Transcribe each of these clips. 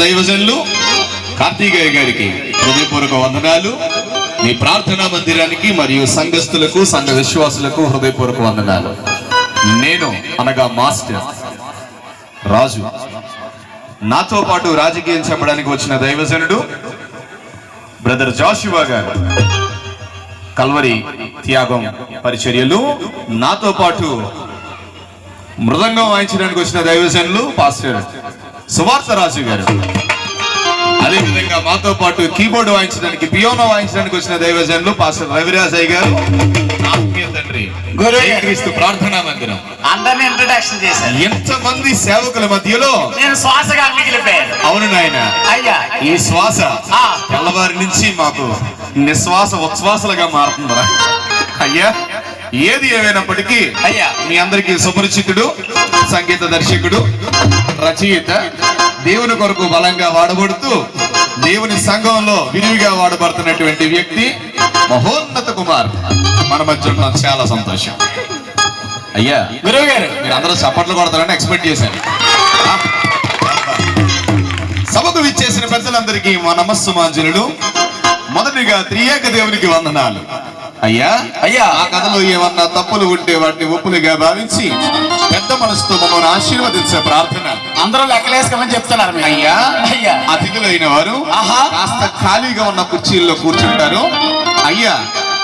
దైవజనులు కార్తీకయ్య గారికి హృదయపూర్వక వందనాలు. మీ ప్రార్థనా మందిరానికి మరియు సంఘస్థులకు సంఘ విశ్వాసులకు హృదయపూర్వక వందనాలు. నేను అనగా మాస్టర్ రాజు, నాతో పాటు రాజకీయం చెప్పడానికి వచ్చిన దైవజనుడు బ్రదర్ జాషువా గారు, కల్వరి త్యాగం పరిచర్యలు. నాతో పాటు మృదంగం వాయించడానికి వచ్చిన దైవజనులు పాస్టర్ సువార్త రాజు గారు. అదేవిధంగా మాతో పాటు కీబోర్డ్ వాయించడానికి, పియానో వాయించడానికి వచ్చిన దైవజనులు పాస్టర్ రవిరాజయ్య గారు. తండ్రి క్రీస్తు ప్రార్థనా మందిరం అందరిని ఇంట్రడక్షన్ చేశారు. ఎంతమంది సేవకుల మధ్యలో నేను శ్వాసగా మిగిలిపోయాను. అవును నాయన, అయ్యా ఈ శ్వాస తెల్లవారి నుంచి మాకు నిశ్వాస ఉచ్ఛ్వాసలుగా మారుతుందా అయ్యా. ఏది ఏమైనప్పటికీ అయ్యా మీ అందరికీ సుపరిచితుడు, సంగీత దర్శకుడు, రచయిత, దేవుని కొరకు బలంగా వాడబడుతూ దేవుని సంఘంలో విరివిగా వాడబడుతున్నటువంటి వ్యక్తి మహోన్నత కుమార్ మన మధ్య ఉండడం చాలా సంతోషం. అయ్యా గురువు గారు, మీరు అందరూ చప్పట్లు కొడతారని ఎక్స్పెక్ట్ చేశాను. సభకు విచ్చేసిన పెద్దలందరికీ మా నమస్సుమాంజనులు. మొదటిగా త్రియేక దేవునికి వందనాలు. అయ్యా అయ్యా ఆ కథలో ఏమన్నా తప్పులు ఉంటే వాటిని ఒప్పులుగా భావించి పెద్ద మనసుతో మమ్మల్ని ఆశీర్వదించే ప్రార్థన. అందరూ లెక్కలేసుకోమని చెప్తున్నారు. అయ్యా అయ్యా అతిథులైన వారు ఆహా కాస్త ఖాళీగా ఉన్న కుర్చీల్లో కూర్చుంటారు. అయ్యా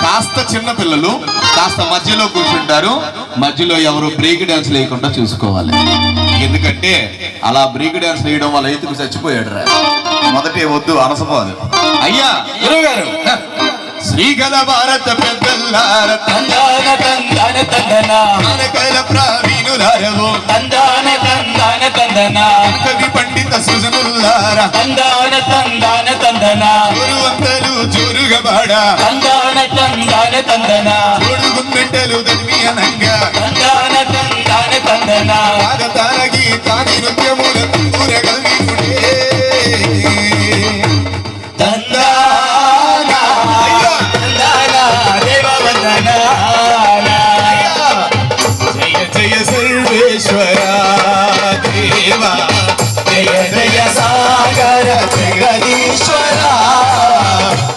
కాస్త చిన్న పిల్లలు కాస్త మధ్యలో కూర్చుంటారు. మధ్యలో ఎవరు బ్రేక్ డాన్స్ లేకుండా చూసుకోవాలి. ఎందుకంటే అలా బ్రేక్ డాన్స్ వేయడం వల్ల ఎత్తుకు చచ్చిపోయాడు రా. మొదటే వద్దు అనసపోదు. అయ్యా గురువు గారు, శ్రీగల భారత పెద్దలార తందాన తందాన తందన కల ప్రావీణులారవు తందాన తందాన తందన కవి పండిత సుజనులార తందాన తందాన తందన గురువంతలు జోరుగా బాడ తందాన తందాన తందన చూడుగుమ్మెట్టలు దదిమి అనంగా తందాన తందాన తందన తాగతారగి తాని నృత్యముల తంబూరగల్వినుడే తందాన తందాన దేవవందన జయ జయ సర్వేశ్వర దేవా జయ జయ సాగర జగదీశ్వర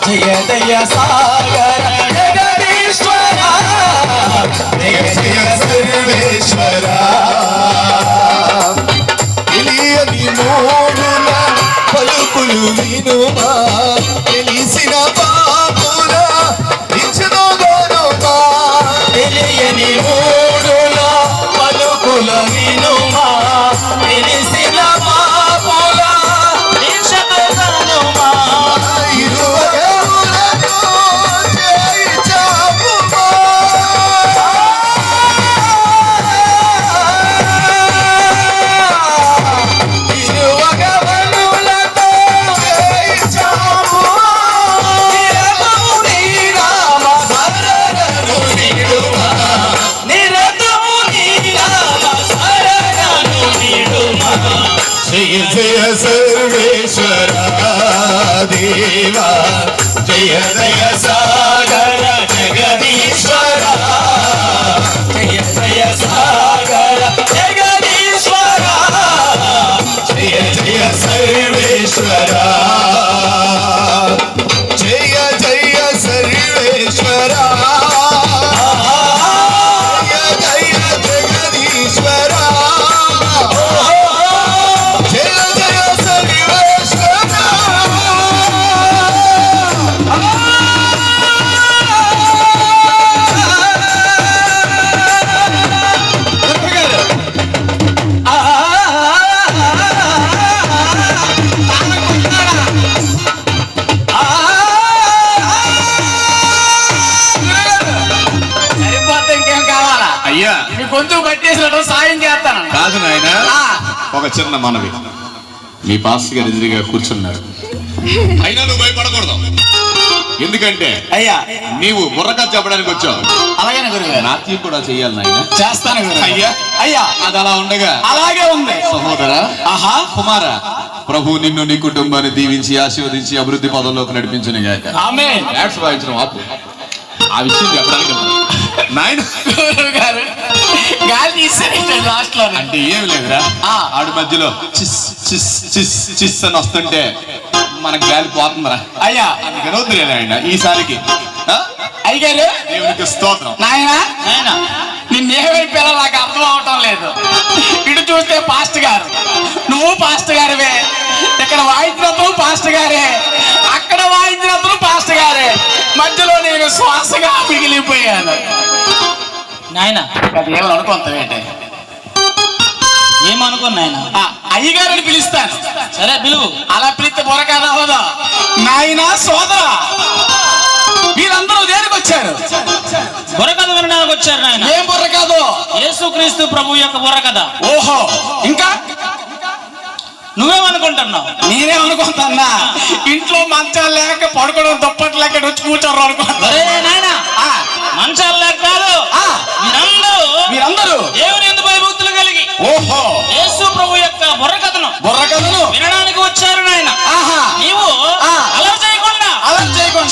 జయ జయ సాగర జగదీశ్వర జయ జయ సర్వేశ్వర తెలియని మోడుల పలుకులు వినుమా తెలిసిన పాపుల ఇచ్చును గౌరవమా తెలియని మూడుల పలుకుల వినుమా తెలిసిన పాపుల దీక్షతో కనుమా ఇరువరులను చేర్చాపుమా తిరువగవనులతో చేర్చాపుమా నిరతము నీ నామ శరణు నీడుమా నిరతము నీ నామ శరణు నీడుమా జయ జయ సర్వేశ్వర దేవా జయ జయ సాగర జగదీశ్వర జయ జయ సాగర జగదీశ్వర జయ జయ సర్వేశ్వర జయ జయ సర్వేశ్వర జయ జయ జగదీశ్వర జయ జయ సర్వేశ్వర సరిపోతే ఇంకేం కావాలా? అయ్యా మీ గొంతు పట్టేసినట్టు సాయం చేస్తాను. కాదు నాయన, ఆ, ఒక చిన్న మనవి. మీ పాస్ గారు ఎదురుగా కూర్చున్నారు. అయినా నువ్వు భయపడకూడదు. ఎందుకంటే అయ్యా నీవు బుర్రగా చెప్పడానికి వచ్చావు. అలాగేనా గురుగారు? నాట్యం కూడా చెయ్యాలి నాయన. చేస్తాను గురుగారు. అయ్యా అయ్యా అది అలా ఉండగా అలాగే ఉంది. సహోదరా ఆహా కుమార, ప్రభు నిన్ను నీ కుటుంబాన్ని దీవించి ఆశీర్వదించి అభివృద్ధి పదంలోకి నడిపించును గాక. ఆమేన్. యాడ్స్ వాయించడం ఆపు. ఆ విషయం చెప్పడానికి నాయన గురువు గారు గాలి తీసేయండి లాస్ట్ లో. అంటే ఏమి లేదురా, ఆడు మధ్యలో చిస్ చిస్ చిస్ చిస్ అని వస్తుంటే మనకు గాలి పోతుందిరా. అయ్యా అందుకని వద్దులే ఆయన ఈసారికి. ఆ? అయ్యారు దేవునికి స్తోత్రం. నాయనా నిన్నేమైపు పిల్లలు నాకు అర్థం అవటం లేదు. ఇటు చూస్తే పాస్ట్ గారు, నువ్వు పాస్ట్ గారివే, ఇక్కడ వాయించినప్పుడు పాస్ట్ గారే, అక్కడ వాయించినప్పుడు పాస్ట్ గారే, మధ్యలో నేను శ్వాసగా మిగిలిపోయాను. నాయన అది ఏం అనుకుంటావేంటి? ఏమనుకో నాయన. అయ్యగారిని పిలుస్తాను. సరే పిలువు. అలా పిలిస్తే బొరకదా హోదా? నాయన సోదరా, మీరందరూ దేనికి వచ్చారు? బుర్రకథ వినడానికి వచ్చారు నాయన. ఏం బుర్ర కాదు? యేసుక్రీస్తు ప్రభు యొక్క బుర్రకథ. ఓహో, ఇంకా నువ్వేమనుకుంటున్నావు? నేనేమనుకుంటున్నా, ఇంట్లో మంచాలు లేక పడుకోవడం దుప్పట్లు లేక వచ్చి కూర్చోరు అనుకుంటా. నాయన మంచాలు లేక కాదు, మీరందరూ దేవుని యందు భయభక్తులు కలిగి ఓహో యేసు ప్రభు యొక్క బుర్రకథను వినడానికి వచ్చారు నాయన. నీవు అలర్ చేయకుండా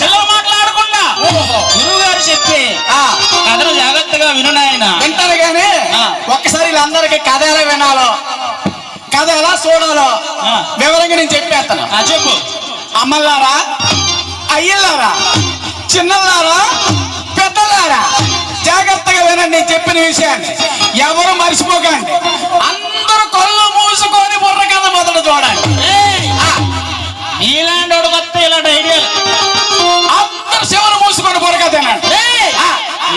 చెల్లెలు మాట్లాడకుండా గురువు గారు చెప్పి కథను జాగ్రత్తగా విను నాయన. వింటారు గానీ ఒక్కసారి వీళ్ళందరికీ కథ ఎలా వినాలో, కథ ఎలా చూడాలో వివరంగా నేను చెప్పేస్తాను. చెప్పు. అమ్మలారా, అయ్యలారా, చిన్నలారా, పెద్దలారా, జాగ్రత్తగా వినండి నేను చెప్పిన విషయాన్ని. ఎవరు మర్చిపోకండి. అందరూ కళ్ళు మూసుకొని బుర్ర కథ మొదలు చూడండి. నీలాంటి వాడు వస్తే ఇలాంటి ఐడియాలు. అందరూ చెవులు మూసుకొని బుర్ర కథ వినండి.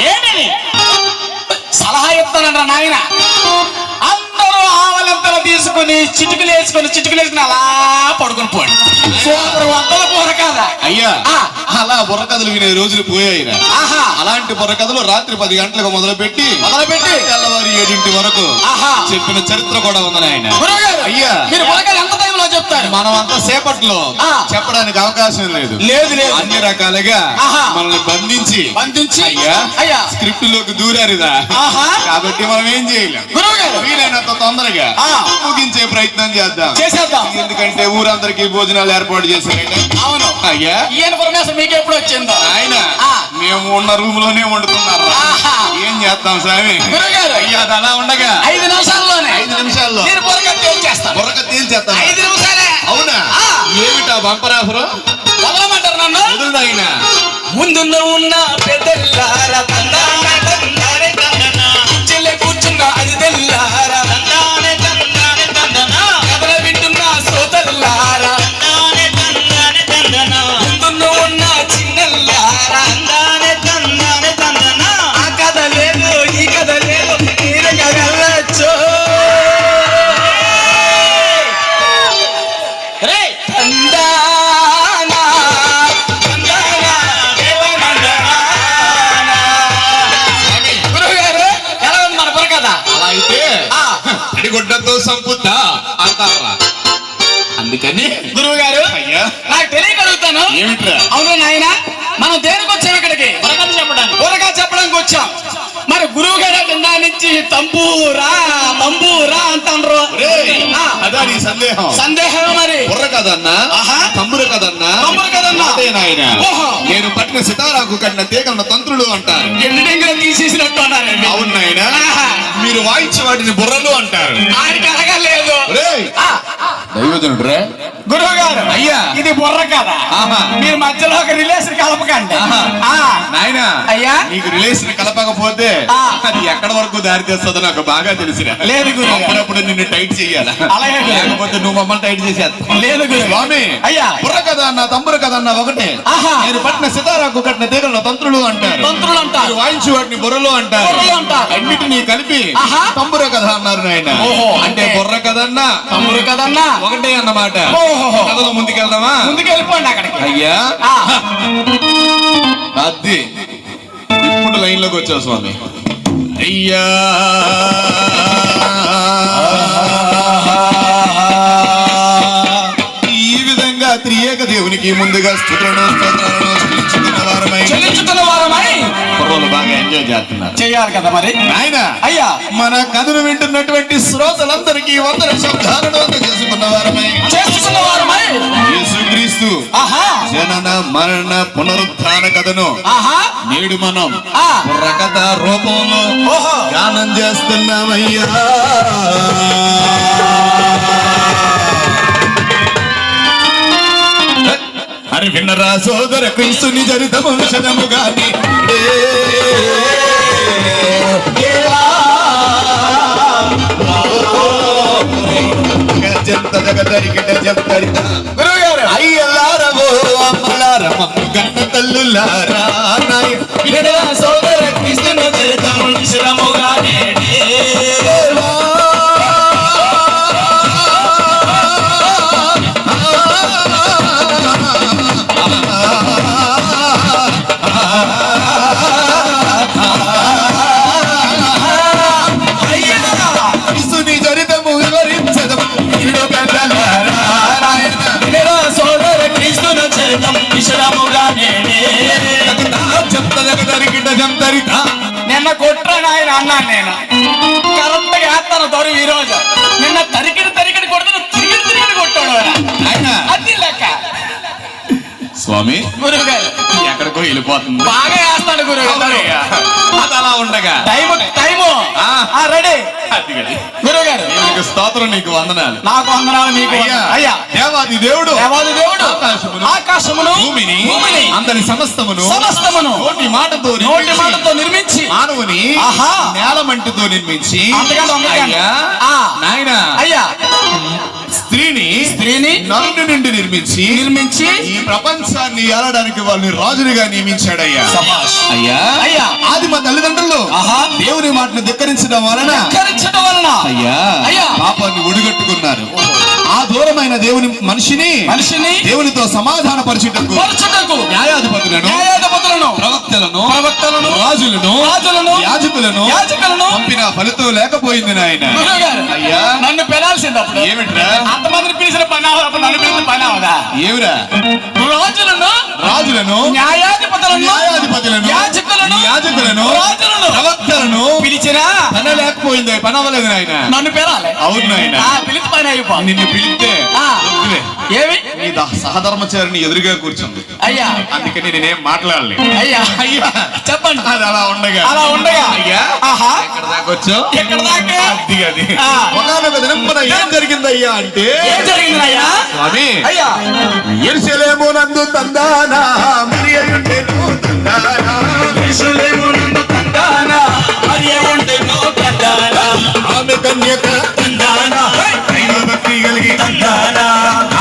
ఏంటి సలహా ఇస్తానంట నాయన. అందరూ ఆవలింతలు తీసుకుని చిటుకులు వేసుకుని అలా పడుకుని పోండి. సోదరు వందల బుర్ర కథ. అయ్యా అలా బుర్రకథలు వినే రోజులు పోయాయిరా. అలాంటి బుర్రకథలు రాత్రి 10 గంటలకు మొదలుపెట్టి తెల్లవారి 7 వరకు చెప్పిన చరిత్ర కూడా ఉంది ఆయన. అయ్యా మీరు బుర్రకథ ఎంత టైంలో చెప్తారు? మనం అంత సేపట్లో చెప్పడానికి అవకాశం లేదు. అన్ని రకాలుగా మనల్ని బంధించి అయ్యా స్క్రిప్ట్ లోకి దూరారుదా. కాబట్టి మనం ఏం చేయలేం. వీలైనంత తొందరగా ముగించే ప్రయత్నం చేద్దాం. ఎందుకంటే ఊరందరికీ భోజనాలు ఏర్పాటు చేశారంటే. అవును అయ్యా ఈ ఇన్ఫర్మేషన్ మీకు ఎప్పుడు వచ్చిందో? ఆయన మేము ఉన్న రూమ్ లోనే వండుతున్నారు. ఏం చేస్తాం స్వామి? అయ్యా అది అలా ఉండగా 5 నిమిషాల్లోనే 5 నిమిషాల్లో బుర్రకథ తేల్చేస్తాం. 5 నిమిషాలే. అవునా? ఏమిటా బంపర్ ఆఫరు? వదలమంటారు నన్ను? వదులు ఆయన. ముందున్న ఉన్న పెద్దలారా చెల్లె కూర్చున్న అది తెల్లారా, కథలు వింటున్న సోదరులారా, ముందున్న ఉన్న చిన్నలారా, ఆ కథ లేదు ఈ కథ లేదు తీరగా వెళ్ళొచ్చు. గుడ్డతో సంపుద్దా అంటారా? అందుకని గురువు గారు అయ్యా నాకు తెలియగలుగుతాను. ఏమిట్రా? అవును నాయన, మనం దేనికి వచ్చాం ఇక్కడికి? బుర్రకథ చెప్పడానికి వచ్చాం. మరి గురువు గారు కింద నుంచి తంబూరా అంటారు. అదా నీ సందేహం? సందేహం మరి. బుర్ర కదన్నా తమ్ముడు కదన్నా నాయన. నేను పట్టిన సితారాకు కట్టిన తీగల తంత్రులు అంటారు. ఎండింగ్ తీసేసినట్టు అన్నారండి. అవును నాయన. మీరు వాయించే వాటిని బుర్రలు అంటారు. ఆయనకి అడగలేదు. దైవజనుడు రే గురువు గారు అయ్యా ఇది బుర్ర కదా. మీరు మధ్యలో ఒక రిలేషన్ కలపకండి నాయన. అయ్యా నీకు రిలేషన్ కలపకపోతే అది ఎక్కడ వరకు దారి తెస్తుందో నాకు బాగా తెలిసిరా. లేదు గురు, అప్పుడప్పుడు నిన్ను టైట్ చెయ్యాలా? అలాగే లేకపోతే నువ్వు మమ్మల్ని టైట్ చేసేస్తా. లేదు గురు. స్వామి అయ్యా బుర్ర కదా అన్న తమ్ముడు కదా అన్న ఒకటే. నేను పట్టిన సితారాకు కట్టిన తీగల తంత్రులు అంటారు. వాయించు వాటిని బుర్రలు అంటారు. అన్నిటినీ కలిపి తంబుర కథ అన్నారు నాయన. అంటే బుర్ర కదన్నా తమ్ముడు కదన్నా ఒకటే అన్నమాట. కథలో ముందుకెళ్దామా? ముందుకెళ్ళిపోండి అక్కడికి. అయ్యా అది ఇప్పుడు లైన్ లోకి వచ్చావు స్వామి. అయ్యా ఈ విధంగా త్రియేక దేవునికి ముందుగా స్తోత్రాలను చెల్లించుకున్న వారమై కుర్రోలు బాగా ఎంజాయ్ చేస్తున్నారు. చేయాలి కదా మరి ఆయన. అయ్యా మన కథను వింటున్నటువంటి శ్రోతలందరికీ వందన శబ్దాలను చేసుకున్న వారమై యేసుక్రీస్తు జనన మరణ పునరుత్థాన కథను నేడు మనం బుర్రకథ రూపంలో గానం చేస్తున్నామయ్యా. అని విన్నరా సోదర క్రీస్తుని చరితము విషదముగాని అయ్యలారవో అమ్మలారమ్మ గన్న తల్లులారా సోదర క్రీస్తుని చరితము విషదముగాని నిన్న కొట్టాను ఆయన అన్నాను నేను కరెక్ట్ గా వేస్తాను దొరు ఈ రోజు నిన్న తరికిడి కొడుతున్నా తిరిగి కొట్టాడు ఆయన అది లెక్క స్వామి గురువు గారు ఎక్కడికో వెళ్ళిపోతుంది బాగా వేస్తాడు గురువు గారు అది అలా ఉండగా టైము రెడీ గురువు గారు నీకు స్తోత్రం నీకు వందనాలు నాకు వందనాలు మీకు అయ్యా దేవాది దేవుడు ఆకాశమును భూమిని అందరి సమస్తమును నోటి మాటతో నిర్మించి మానవుని నేల మంటితో నిర్మించి నాయన అయ్యా స్త్రీని నరుని నుండి నిర్మించి ఈ ప్రపంచాన్ని ఏలడానికి వాళ్ళని రాజునిగా నియమించాడయ్యా అయ్యా ఆది మా తల్లిదండ్రులు దేవుని మాటను ధిక్కరించడం వలన అయ్యా పాపాన్ని ఒడిగట్టుకున్నారు ఆ దూరమైన దేవుని మనిషిని దేవునితో సమాధాన పరచుటకు న్యాయాధిపతులను ప్రవక్తలను రాజులను యాజకులను పంపిన ఫలితం లేకపోయింది నాయన అయ్యా నన్ను పెనాల్సింది అప్పుడు ఏమిట్రా అంతమందిని పిలిచిన పని అవ్వదు నన్ను పిలిచిన పని అవదా ఏమిరా రాజులను న్యాయాధిపతులను యాజకులను ప్రవక్తలను పిలిచినా పని లేకపోయింది పని అవ్వలేదు నాయన నన్ను పెరాలి అవును నాయన పిలిచి పని అయిపో నిన్ను పిలిస్తే ఏమి నీ సహధర్మచారిని ఎదురుగా కూర్చుంది అయ్యా అందుకని నేనేం మాట్లాడలేదు అయ్యా చెప్పండి అది అలా ఉండగా అయ్యా ఎక్కడ దాకా వచ్చావు ఎక్కడ దాకా అది ఒకనొక దినం మన ఏం జరిగిందయ్యా అంటే ఏం జరిగిందయ్యా స్వామి అయ్యా యెరూషలేము నందు తందానా మరియయుండెను తందానా యెరూషలేమునందు తందానా మరియయుండెను తందానా ఆమె కన్యక తందానా దైవ భక్తి కలిగి తందానా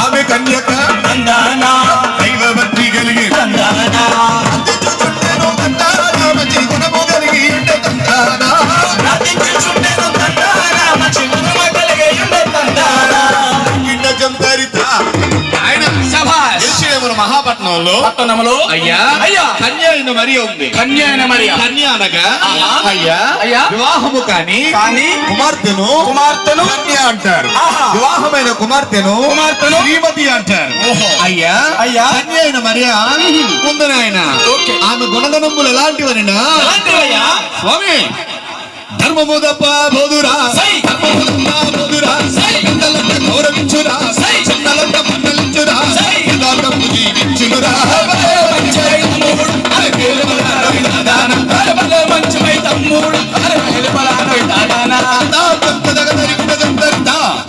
ఆమె కన్యక తందానా దైవ భక్తి కలిగి తందానా అతిచుచుండెను తందానా మంచి గుణము కలిగి ఉండే తందానా అతిచుచుండెను తందానా మంచి గుణము కలిగి ఉండే తందానా కిందజంతరిత ఆయన శభాష్ యెరూషలేము పట్టణంలో అయ్యా కన్య అయిన మరియ ఉంది కన్య అనగా అయ్యా వివాహము కాని కుమార్తెను కన్య అంటారు వివాహమైన కుమార్తెను శ్రీమతి అంటారు అయ్యా కన్య అయిన మరియ ఉంది నాయన ఆమె గుణగణములు ఎలాంటివనినా స్వామి ధర్మము తప్ప బోధురా పెద్దలంత గౌరవించురా చిన్నలంత మండలించురా జీవించురా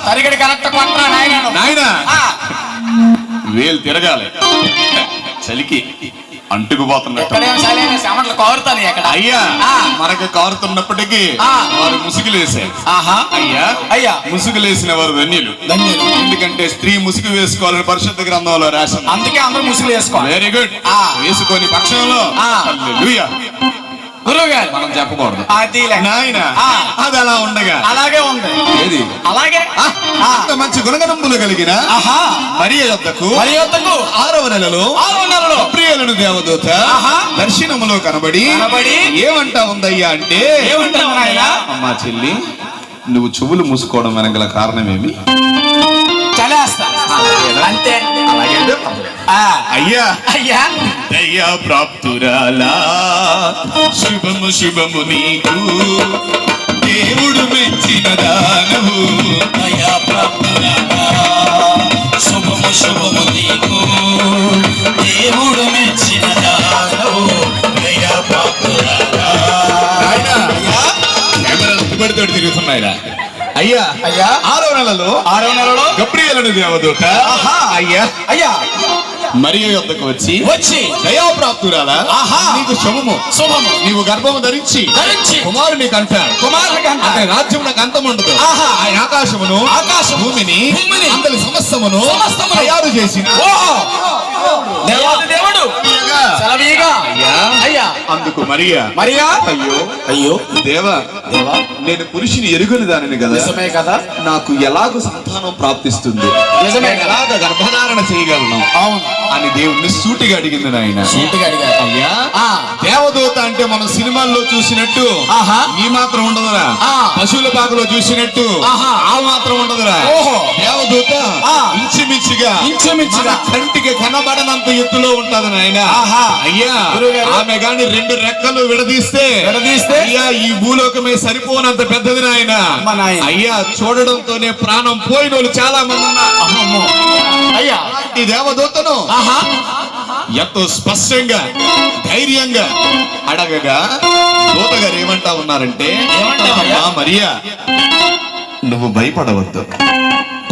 తరిగడి కరెక్ట్ కొట్టరా నాయన వేలు తిరగాలి చలికి అంటుకుపోతున్నట్టు కారుతాను ఎక్కడ అయ్యా మనకు కారుతున్నప్పటికీ వారు ముసుగులేసారు అయ్యా ముసుగులేసిన వారు ధన్యులు ఎందుకంటే స్త్రీ ముసుగు వేసుకోవాలని పరిశుద్ధ గ్రంథంలో రాసింది అందుకే అందరూ ముసుగులు వేసుకోవాలి వెరీ గుడ్ వేసుకొని పక్షంలో హల్లెలూయా గురువు గారు మనం చెప్పకూడదు నాయన అది అలా ఉండగా అలాగే ఉంది ఏది అలాగే అంత మంచి గుణగణములు కలిగిన మరియ యొద్దకు 6వ నెలలో గబ్రియేలును దేవదూత దర్శనములో కనబడి ఏమంటా ఉందయ్యా అంటే అమ్మా చెల్లి నువ్వు చెవులు మూసుకోవడం వెనగల కారణమేమి అంతే అయ్యా అయ్యా దయ్యా ప్రాప్తురాలా శుభము శుభము నీకు దేవుడు మెచ్చిన దానవు దయ్యా ప్రాప్తురాలా శుభము శుభము నీకు దేవుడు మెచ్చిన దానవు దయ్యా ప్రాప్తురాలా కెమెరాలు తిరుగుతున్నాయిరా అయ్యా 6వ నెలలో గబ్రియేలును దేవదూత అయ్యా మరియ యొద్దకు వచ్చి వచ్చి దయాప్రాప్తురాలా ఆహా. నీకు శుభము శుభము నీవు గర్భము ధరించి కుమారుని కంటారు కుమారునికి అంటారు. అంటే రాజ్యం నాకు అంతం ఉండదు ఆహా. ఆయన ఆకాశమును భూమిని అందరి సమస్తమును తయారు చేసిన దేవాది దేవుడు సెలవీగా అయ్యా అందుకు మరియా మరియా అయ్యో దేవా నేను పురుషుని ఎరుగని దానిని కదా నిజమే కదా నాకు ఎలాగో సంతానం ప్రాప్తిస్తుంది నిజమే కదా. ఎలాగ గర్భధారణ చేయగలను అవును అని దేవుణ్ణి సూటిగా అడిగింది నాయన సూటిగా అడిగారు. అయ్యా ఆ. దేవదూత అంటే మనం సినిమాల్లో చూసినట్టు ఆహా. నీ మాత్రం ఉండదురా ఆ. పశువుల పాకలో చూసినట్టు ఆహా. ఆ మాత్రం ఉండదురా ఓహో. దేవదూత ఆ. ఇంచుమించుగా ఇంచుమించుగా. మన కంటికి కనబడనంత ఎత్తులో ఉంటది నాయన ఆహా. అయ్యా గురువుగారు. ఆమె గాని రెండు రెక్కలు విడదీస్తే విడదీస్తే? అయ్యా ఈ భూలోకమే సరిపోనంత పెద్దది నాయన అమ్మ నాయన. అయ్యా చూడడంతోనే ప్రాణం పోయిన వాళ్ళు చాలా మంది ఉన్నారు అమ్మమ్మో. అయ్యా ఈ దేవదూతను ఆహా ఎంతో స్పష్టంగా ధైర్యంగా అడగగా దూత గారు ఏమంటా ఉన్నారంటే ఏమంటావయ్యా? అమ్మా మరియా నువ్వు భయపడవద్దు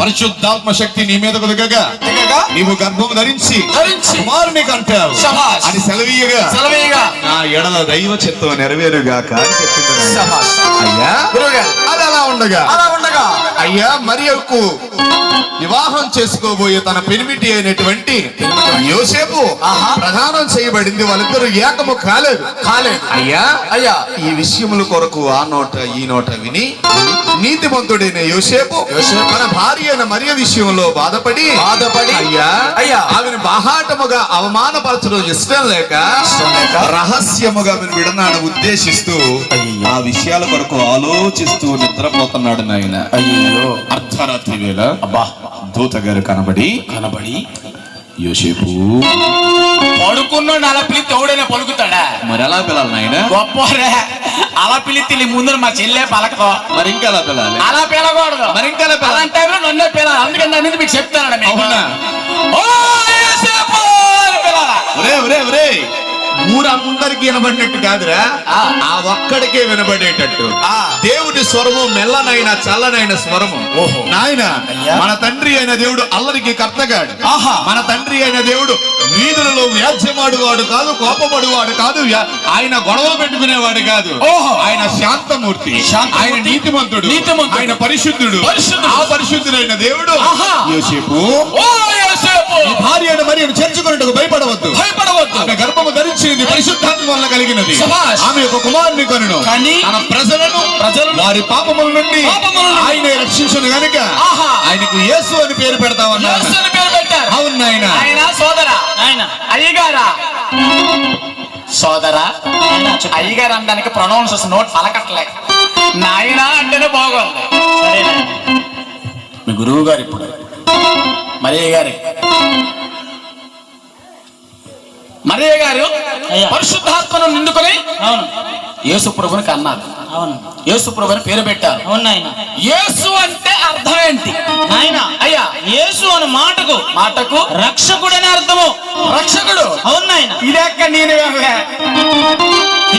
పరిశుద్ధాత్మ శక్తి నీ మీదకు దిగగా దిగగా నీవు గర్భం ధరించి ధరించి కుమారుని కంటావు శభాష్. అని సెలవీయగా సెలవీగా నా ఎడల దైవ చిత్తం నెరవేరుగాక అని చెప్పింది నాయన. శభాష్. అయ్యా గురువుగారు. అది అలా ఉండగా అలా ఉండగా అయ్యా మరియకు వివాహం చేసుకోబోయే తన పెనిమిటి అయినటువంటి యోసేపు ఆహా. ప్రదానం చేయబడింది వాళ్ళిద్దరు ఏకము కాలేదు అయ్యా అయ్యా ఈ విషయముల కొరకు ఆ నోట ఈ నోట విని నీతిమంతుడైన యోసేపు తన భార్య అయిన మరియ విషయంలో బాధపడి అయ్యా అయ్యా. ఆమెను బాహాటముగా అవమానపరచడం ఇష్టం లేక రహస్యముగా ఆమెను విడనాడు ఉద్దేశిస్తూ ఆ విషయాల కొరకు ఆలోచిస్తూ నిద్రపోతున్నాడు నాయన అయ్యో అర్ధరాత్రి వేళ అబ్బా దూత గారు కనబడి యోసేపు పడుకున్నాడు అలా పిలిస్తే ఎవడైనా పలుకుతాడా మరి ఎలా పిలాలి నాయన గొప్పరే అలా పిలిస్తే నీ ముందర మా చెల్లె పలకతో మరి ఇంకా ఎలా పిలాలి అలా పిలకూడదు మరి ఇంకా ఎలా పిలాలి అలాంటి టైంలో నన్నే పిలాలి అందుకని దాని మీద మీకు చెప్తానండి మీకు. అవునా? ఓ యేసేపు అని పిలాలా? ఒరే ఊరందరికి వినబడినట్టు కాదురా ఆ ఒక్కడికే వినబడేటట్టు దేవుడి స్వరము మెల్లనైన చల్లనైన స్వరము ఓహో. నాయన అయ్యా. మన తండ్రి అయిన దేవుడు అల్లరికి కర్తగాడు ఆహా. మన తండ్రి అయిన దేవుడు వీధులలో వ్యాజ్యమాడువాడు కాదు కోపపడువాడు కాదు ఆయన గొడవ పెట్టుకునేవాడు కాదు ఓహో. ఆయన శాంతమూర్తి శాంతమూర్తి. ఆయన నీతిమంతుడు నీతిమంతుడు. ఆయన పరిశుద్ధుడు పరిశుద్ధుడు. ఆ పరిశుద్ధుడైన దేవుడు ఆహా. యోసేపు ఓ యేసేపు ఈ భార్య అయిన మరియను చేర్చుకున్నట్టుకు భయపడవద్దు భయపడవద్దు. ఆమె గర్భము ధరించింది పరిశుద్ధాత్మ వల్ల కలిగినది శభాష్. ఆమె ఒక కుమారుని కనును కానీ తన ప్రజలను వారి పాపముల నుండి ఆయనే రక్షించును గనుక ఆహా. ఆయనకు యేసు అని పేరు పెడతామన్నారు యేసు అని పేరు పెట్టారు. అవును నాయన ఆయన సోదరా ఆయన అయ్యగారా సోదరా అయ్యగారు అనడానికి ప్రొనౌన్స్ నోట్ పలకట్లే నాయన అంటేనే బాగుంది సరేనా మీ గురువు గారు ఇప్పుడు మరియ గారి మరియ గారు పరిశుద్ధాత్మను నిండుకొని యేసు ప్రభుని కన్నారు యేసు ప్రభుని పేరు పెట్టారు యేసు అంటే అర్థం ఏంటి నాయన అయ్యా యేసు అనే మాటకు రక్షకుడని అర్థము రక్షకుడు అవును నాయన ఇదెక్కడ నేను వెళ్ళలే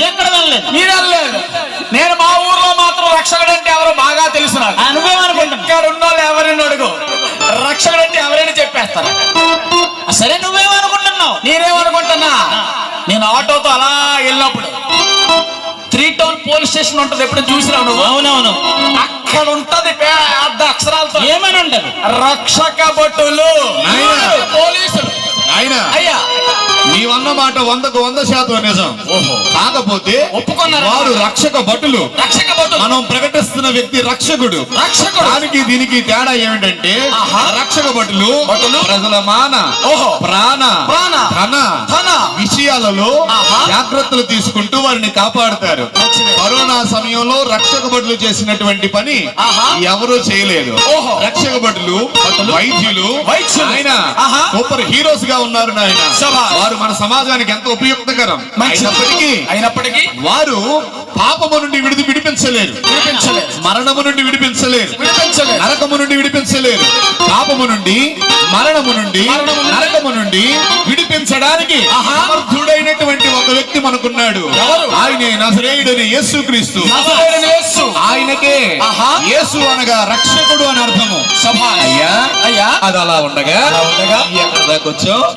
ఎక్కడ వెళ్ళలేదు మీరు వెళ్ళలేదు నేను మా ఊర్లో మాత్రం రక్షకుడు అంటే ఎవరో బాగా తెలుసు నాకు అనుభవం అనుకుంటున్నా ఇక్కడ ఉన్నోళ్ళు ఎవరైనా అడుగు రక్షకుడు అంటే ఎవరైనా చెప్పేస్తారు సరే నువ్వేమనుకుంటున్నావు నేనేమనుకుంటున్నా నేను ఆటోతో అలా వెళ్ళినప్పుడు 3 టౌన్ పోలీస్ స్టేషన్ ఉంటది ఎప్పుడు చూసినావు నువ్వు అవునవును అక్కడ ఉంటది పెద్ద అక్షరాలతో ఏమని ఉంటది రక్షక భటులు నాయనా. పోలీసులు ఆయన అయ్యా నీవన్న మాట 100% నిజం కాకపోతే ఒప్పుకున్నారు. వారు రక్షక భటులు రక్షక భటులు మనం ప్రకటిస్తున్న వ్యక్తి రక్షకుడు రక్షకుడు దానికి దీనికి తేడా ఏమిటంటే ఆహా. రక్షక భటులు భటులు ప్రజల మాన ఓహో. ప్రాణ ప్రాణ, ధన విషయాలలో ఆహా. జాగ్రత్తలు తీసుకుంటూ వారిని కాపాడుతారు మంచిదే. కరోనా సమయంలో రక్షక భటులు చేసినటువంటి పని ఆహా. ఎవరూ చేయలేదు ఓహో. రక్షక భటులు వైద్యులు ఆయన ఆహా. సూపర్ హీరోస్ గా ఉన్నారు నాయన శభాష్. వారు మన సమాజానికి ఎంతో ఉపయుక్తకరం అయినప్పటికీ వారు పాపము నుండి విడిపించలేరు మరణము నుండి విడిపించలేరు నరకము నుండి విడిపించలేరు పాపము నుండి మరణము నుండి నరకము నుండి విడిపించడానికి సమర్థుడైనటువంటి ఒక వ్యక్తి మనకున్నాడు ఆయనే నజరేయుడైన యేసుక్రీస్తు ఆయనకే యేసు అనగా రక్షకుడు అని అర్థము సభా అయ్యా అయ్యా అది అలా ఉండగా ఎక్కడ దాకా వచ్చావు